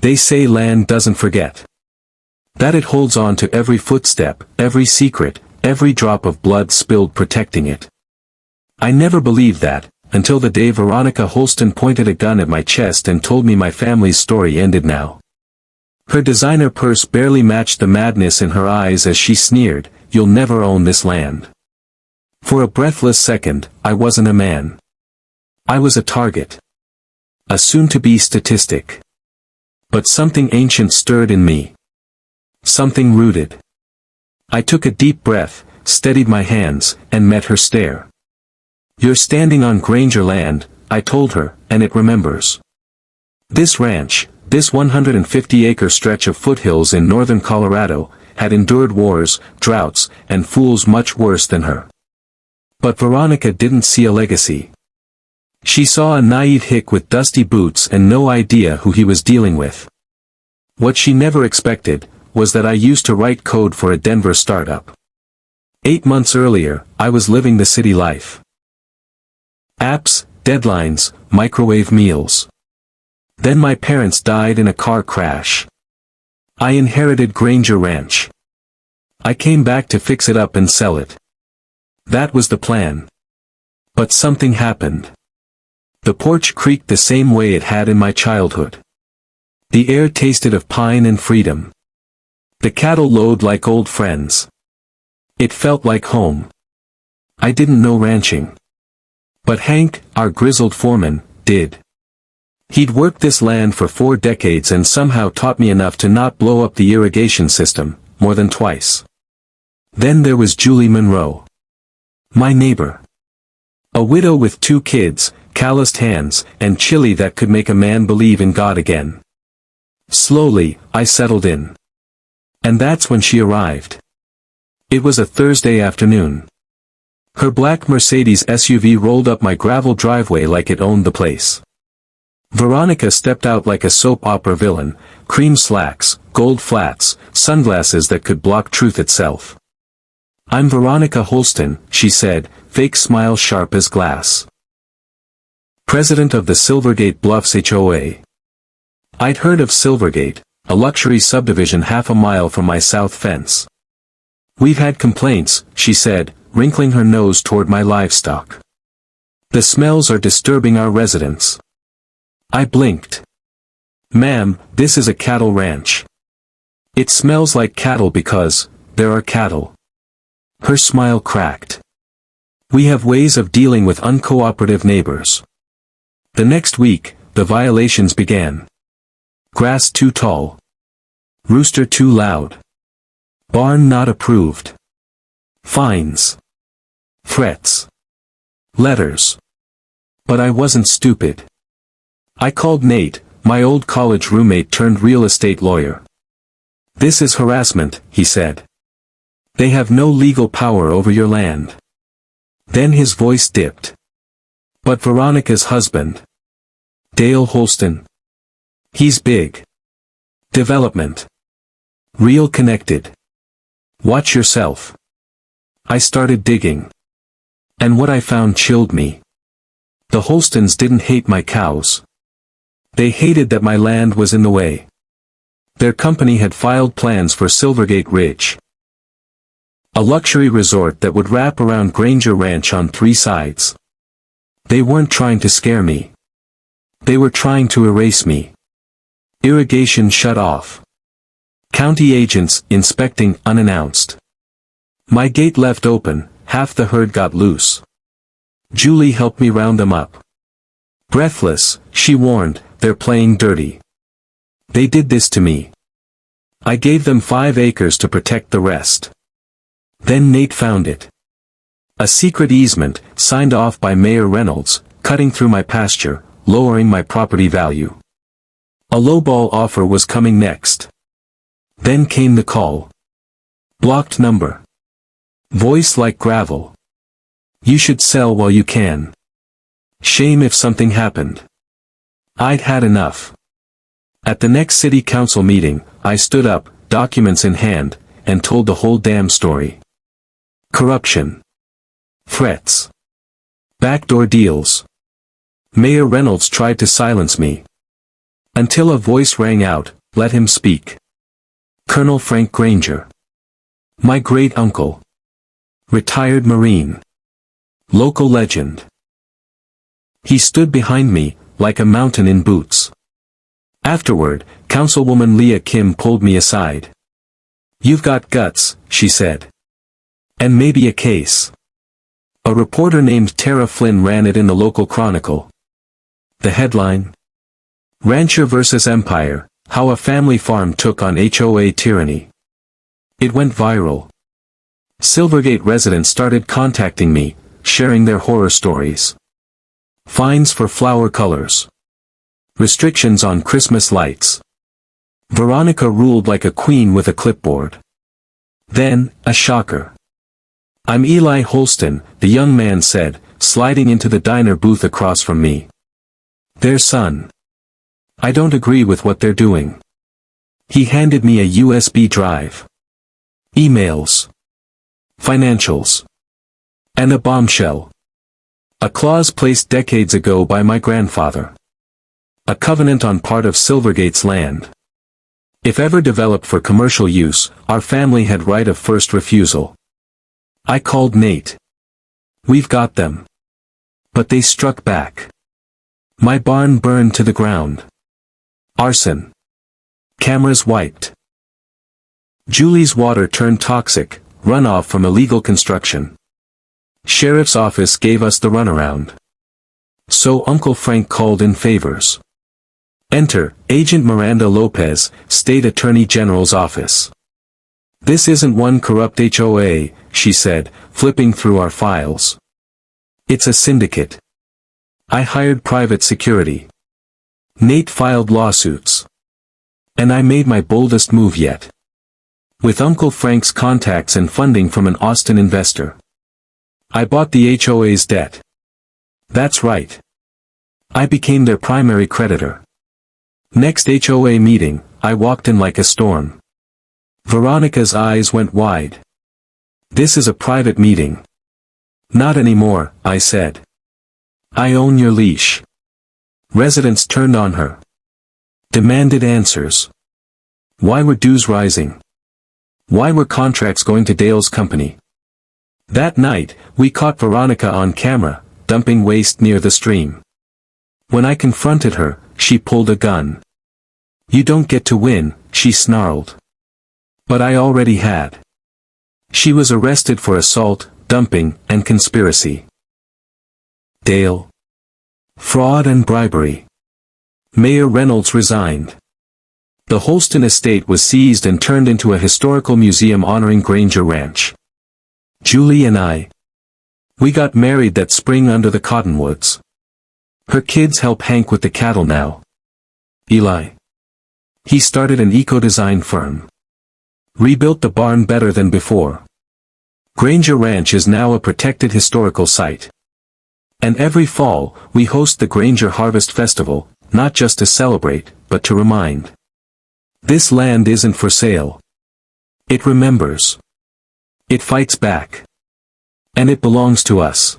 They say land doesn't forget. That it holds on to every footstep, every secret, every drop of blood spilled protecting it. I never believed that, until the day Veronica Holston pointed a gun at my chest and told me my family's story ended now. Her designer purse barely matched the madness in her eyes as she sneered, "You'll never own this land." For a breathless second, I wasn't a man. I was a target. A soon-to-be statistic. But something ancient stirred in me. Something rooted. I took a deep breath, steadied my hands, and met her stare. "You're standing on Granger land," I told her, "and it remembers. This ranch, this 150-acre stretch of foothills in northern Colorado, had endured wars, droughts, and fools much worse than her." But Veronica didn't see a legacy. She saw a naive hick with dusty boots and no idea who he was dealing with. What she never expected was that I used to write code for a Denver startup. 8 months earlier, I was living the city life. Apps, deadlines, microwave meals. Then my parents died in a car crash. I inherited Granger Ranch. I came back to fix it up and sell it. That was the plan. But something happened. The porch creaked the same way it had in my childhood. The air tasted of pine and freedom. The cattle lowed like old friends. It felt like home. I didn't know ranching. But Hank, our grizzled foreman, did. He'd worked this land for 4 decades and somehow taught me enough to not blow up the irrigation system, more than twice. Then there was Julie Monroe. My neighbor. A widow with 2 kids, calloused hands, and chili that could make a man believe in God again. Slowly, I settled in. And that's when she arrived. It was a Thursday afternoon. Her black Mercedes SUV rolled up my gravel driveway like it owned the place. Veronica stepped out like a soap opera villain, cream slacks, gold flats, sunglasses that could block truth itself. "I'm Veronica Holston," she said, fake smile sharp as glass. "President of the Silvergate Bluffs HOA. I'd heard of Silvergate, a luxury subdivision half a mile from my south fence. "We've had complaints," she said, wrinkling her nose toward my livestock. "The smells are disturbing our residents." I blinked. "Ma'am, this is a cattle ranch. It smells like cattle because there are cattle." Her smile cracked. "We have ways of dealing with uncooperative neighbors." The next week, the violations began. Grass too tall. Rooster too loud. Barn not approved. Fines. Threats. Letters. But I wasn't stupid. I called Nate, my old college roommate turned real estate lawyer. "This is harassment," he said. "They have no legal power over your land." Then his voice dipped. "But Veronica's husband. Dale Holston. He's big. Development. Real connected. Watch yourself." I started digging. And what I found chilled me. The Holstons didn't hate my cows. They hated that my land was in the way. Their company had filed plans for Silvergate Ridge. A luxury resort that would wrap around Granger Ranch on 3 sides. They weren't trying to scare me. They were trying to erase me. Irrigation shut off. County agents inspecting unannounced. My gate left open, half the herd got loose. Julie helped me round them up. Breathless, she warned, "They're playing dirty. They did this to me." I gave them 5 acres to protect the rest. Then Nate found it. A secret easement, signed off by Mayor Reynolds, cutting through my pasture, lowering my property value. A lowball offer was coming next. Then came the call. Blocked number. Voice like gravel. "You should sell while you can. Shame if something happened." I'd had enough. At the next city council meeting, I stood up, documents in hand, and told the whole damn story. Corruption. Threats. Backdoor deals. Mayor Reynolds tried to silence me. Until a voice rang out, "Let him speak." Colonel Frank Granger. My great-uncle. Retired Marine. Local legend. He stood behind me, like a mountain in boots. Afterward, Councilwoman Leah Kim pulled me aside. "You've got guts," she said. "And maybe a case." A reporter named Tara Flynn ran it in the local chronicle. The headline? Rancher vs. Empire, How a Family Farm Took on HOA Tyranny. It went viral. Silvergate residents started contacting me, sharing their horror stories. Fines for flower colors. Restrictions on Christmas lights. Veronica ruled like a queen with a clipboard. Then, a shocker. "I'm Eli Holston," the young man said, sliding into the diner booth across from me. "Their son. I don't agree with what they're doing." He handed me a USB drive. Emails. Financials. And a bombshell. A clause placed decades ago by my grandfather. A covenant on part of Silvergate's land. If ever developed for commercial use, our family had right of first refusal. I called Nate. "We've got them." But they struck back. My barn burned to the ground. Arson. Cameras wiped. Julie's water turned toxic, runoff from illegal construction. Sheriff's office gave us the runaround. So Uncle Frank called in favors. Enter, Agent Miranda Lopez, State Attorney General's office. "This isn't one corrupt HOA, she said, flipping through our files. "It's a syndicate. I hired private security. Nate filed lawsuits. And I made my boldest move yet. With Uncle Frank's contacts and funding from an Austin investor. I bought the HOA's debt. That's right. I became their primary creditor. Next HOA meeting, I walked in like a storm. Veronica's eyes went wide. "This is a private meeting." "Not anymore," I said. "I own your leash." Residents turned on her. Demanded answers. Why were dues rising? Why were contracts going to Dale's company? That night, we caught Veronica on camera, dumping waste near the stream. When I confronted her, she pulled a gun. "You don't get to win," she snarled. But I already had. She was arrested for assault, dumping, and conspiracy. Dale. Fraud and bribery. Mayor Reynolds resigned. The Holston estate was seized and turned into a historical museum honoring Granger Ranch. Julie and we got married that spring under the cottonwoods. Her kids help Hank with the cattle now. Eli. He started an eco-design firm. Rebuilt the barn better than before. Granger Ranch is now a protected historical site. And every fall, we host the Granger Harvest Festival, not just to celebrate, but to remind. This land isn't for sale. It remembers. It fights back. And it belongs to us.